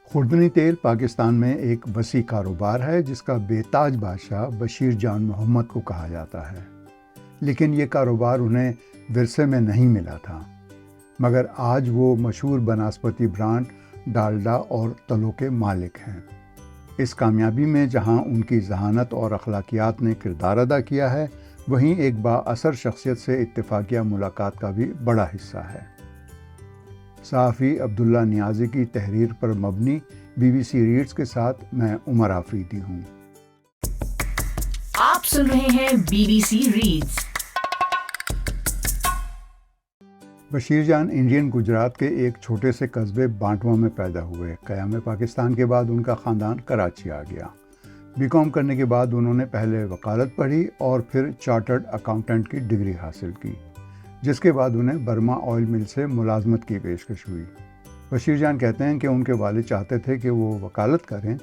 خوردنی تیل پاکستان میں ایک وسیع کاروبار ہے جس کا بے تاج بادشاہ بشیر جان محمد کو کہا جاتا ہے، لیکن یہ کاروبار انہیں ورثے میں نہیں ملا تھا، مگر آج وہ مشہور بناسپتی برانڈ ڈالڈا اور تلوں کے مالک ہیں۔ اس کامیابی میں جہاں ان کی ذہانت اور اخلاقیات نے کردار ادا کیا ہے، وہیں ایک با اثر شخصیت سے اتفاقیہ ملاقات کا بھی بڑا حصہ ہے۔ صحافی عبداللہ نیازی کی تحریر پر مبنی BBC ریڈز کے ساتھ میں عمر آفریدی ہوں۔ آپ سن رہے ہیں BBC ریڈز۔ بشیر جان انڈین گجرات کے ایک چھوٹے سے قصبے بانٹواں میں پیدا ہوئے۔ قیام پاکستان کے بعد ان کا خاندان کراچی آ گیا۔ BCom کرنے کے بعد انہوں نے پہلے وکالت پڑھی اور پھر چارٹرڈ اکاؤنٹنٹ کی ڈگری حاصل کی، جس کے بعد انہیں برما آئل مل سے ملازمت کی پیشکش ہوئی۔ بشیر جان کہتے ہیں کہ ان کے والد چاہتے تھے کہ وہ وکالت کریں،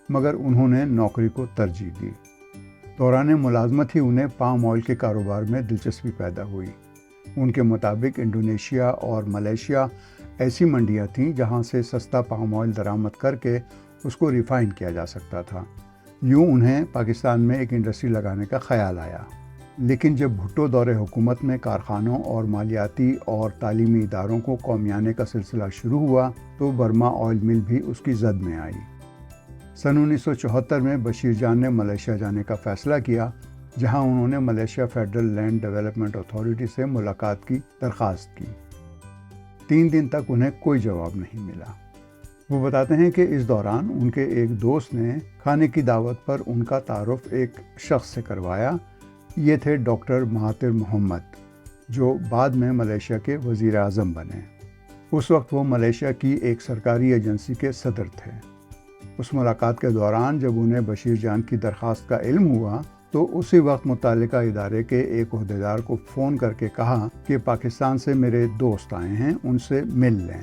مگر انہوں نے نوکری کو ترجیح دی۔ دوران ملازمت ہی انہیں پام آئل کے کاروبار میں دلچسپی پیدا ہوئی۔ ان کے مطابق انڈونیشیا اور ملیشیا ایسی منڈیاں تھیں جہاں سے سستا پام آئل درآمد کر کے اس کو ریفائن کیا جا سکتا تھا۔ یوں انہیں پاکستان میں ایک انڈسٹری لگانے کا خیال آیا، لیکن جب بھٹو دور حکومت میں کارخانوں اور مالیاتی اور تعلیمی اداروں کو قومیانے کا سلسلہ شروع ہوا تو برما آئل مل بھی اس کی زد میں آئی۔ سن 1974 میں بشیر جان نے ملیشیا جانے کا فیصلہ کیا، جہاں انہوں نے Malaysia federal land development authority سے ملاقات کی درخواست کی۔ 3 دن تک انہیں کوئی جواب نہیں ملا۔ وہ بتاتے ہیں کہ اس دوران ان کے ایک دوست نے کھانے کی دعوت پر ان کا تعارف ایک شخص سے کروایا۔ یہ تھے ڈاکٹر مہاتیر محمد، جو بعد میں ملیشیا کے وزیر اعظم بنے۔ اس وقت وہ ملیشیا کی ایک سرکاری ایجنسی کے صدر تھے۔ اس ملاقات کے دوران جب انہیں بشیر جان کی درخواست کا علم ہوا تو اسی وقت متعلقہ ادارے کے ایک عہدیدار کو فون کر کے کہا کہ پاکستان سے میرے دوست آئے ہیں، ان سے مل لیں۔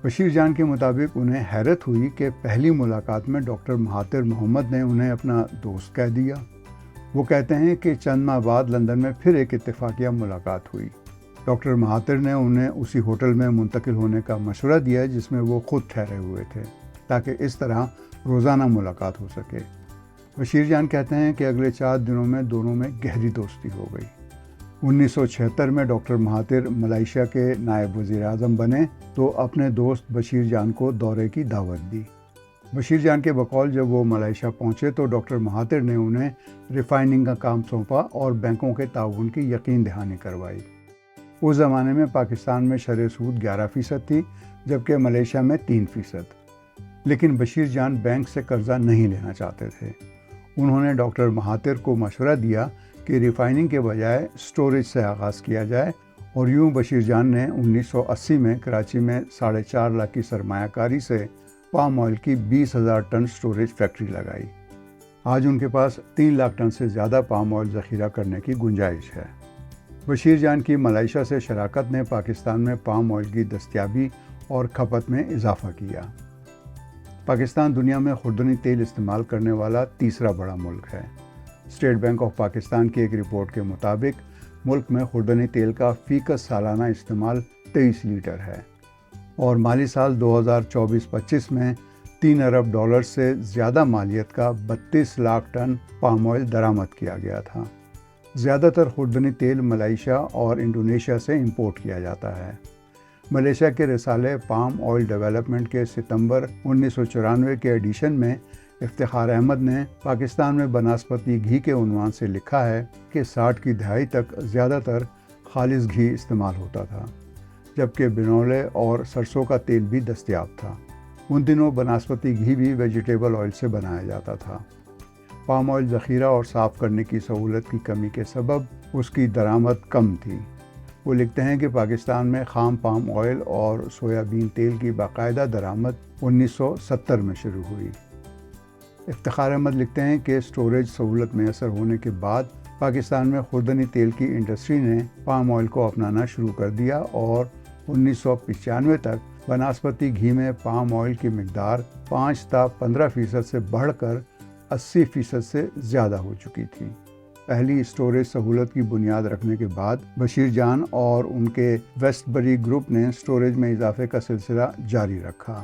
بشیر جان کے مطابق انہیں حیرت ہوئی کہ پہلی ملاقات میں ڈاکٹر مہاتیر محمد نے انہیں اپنا دوست کہہ دیا۔ وہ کہتے ہیں کہ چند ماہ بعد لندن میں پھر ایک اتفاقیہ ملاقات ہوئی۔ ڈاکٹر مہاتیر نے انہیں اسی ہوٹل میں منتقل ہونے کا مشورہ دیا جس میں وہ خود ٹھہرے ہوئے تھے، تاکہ اس طرح روزانہ ملاقات ہو سکے۔ بشیر جان کہتے ہیں کہ اگلے 4 دنوں میں دونوں میں گہری دوستی ہو گئی۔ 1976 میں ڈاکٹر مہاتیر ملائیشیا کے نائب وزیر اعظم بنے تو اپنے دوست بشیر جان کو دورے کی دعوت دی۔ بشیر جان کے بقول جب وہ ملائیشیا پہنچے تو ڈاکٹر مہاتیر نے انہیں ریفائننگ کا کام سونپا اور بینکوں کے تعاون کی یقین دہانی کروائی۔ اس زمانے میں پاکستان میں شرح سود 11% تھی، جبکہ ملیشیا میں 3%۔ لیکن بشیر جان بینک سے قرضہ نہیں لینا چاہتے تھے۔ انہوں نے ڈاکٹر مہاتیر کو مشورہ دیا کہ ریفائننگ کے بجائے سٹوریج سے آغاز کیا جائے، اور یوں بشیر جان نے 1980 میں کراچی میں 4.5 لاکھ کی سرمایہ کاری سے پام آئل کی 20,000 ٹن سٹوریج فیکٹری لگائی۔ آج ان کے پاس 3 لاکھ ٹن سے زیادہ پام آئل ذخیرہ کرنے کی گنجائش ہے۔ بشیر جان کی ملائیشیا سے شراکت نے پاکستان میں پام آئل کی دستیابی اور کھپت میں اضافہ کیا۔ پاکستان دنیا میں خوردنی تیل استعمال کرنے والا تیسرا بڑا ملک ہے۔ اسٹیٹ بینک آف پاکستان کی ایک رپورٹ کے مطابق ملک میں خوردنی تیل کا فی کس سالانہ استعمال 23 لیٹر ہے، اور مالی سال 2024-25 میں $3 ارب سے زیادہ مالیت کا 32 لاکھ ٹن پام آئل درآمد کیا گیا تھا۔ زیادہ تر خوردنی تیل ملائیشیا اور انڈونیشیا سے امپورٹ کیا جاتا ہے۔ ملیشیا کے رسالے پام آئل ڈیولپمنٹ کے ستمبر 1994 کے ایڈیشن میں افتخار احمد نے پاکستان میں بناسپتی گھی کے عنوان سے لکھا ہے کہ 60 کی دہائی تک زیادہ تر خالص گھی استعمال ہوتا تھا، جبکہ بنولے اور سرسوں کا تیل بھی دستیاب تھا۔ ان دنوں بناسپتی گھی بھی ویجیٹیبل آئل سے بنایا جاتا تھا۔ پام آئل ذخیرہ اور صاف کرنے کی سہولت کی کمی کے سبب اس کی درآمد کم تھی۔ وہ لکھتے ہیں کہ پاکستان میں خام پام آئل اور سویابین تیل کی باقاعدہ درآمد 1970 میں شروع ہوئی۔ افتخار احمد لکھتے ہیں کہ سٹوریج سہولت میسر ہونے کے بعد پاکستان میں خوردنی تیل کی انڈسٹری نے پام آئل کو اپنانا شروع کر دیا، اور 1995 تک بناسپتی گھی میں پام آئل کی مقدار 5 تا 15% سے بڑھ کر 80% سے زیادہ ہو چکی تھی۔ پہلی سٹوریج سہولت کی بنیاد رکھنے کے بعد بشیر جان اور ان کے ویسٹ بری گروپ نے سٹوریج میں اضافے کا سلسلہ جاری رکھا۔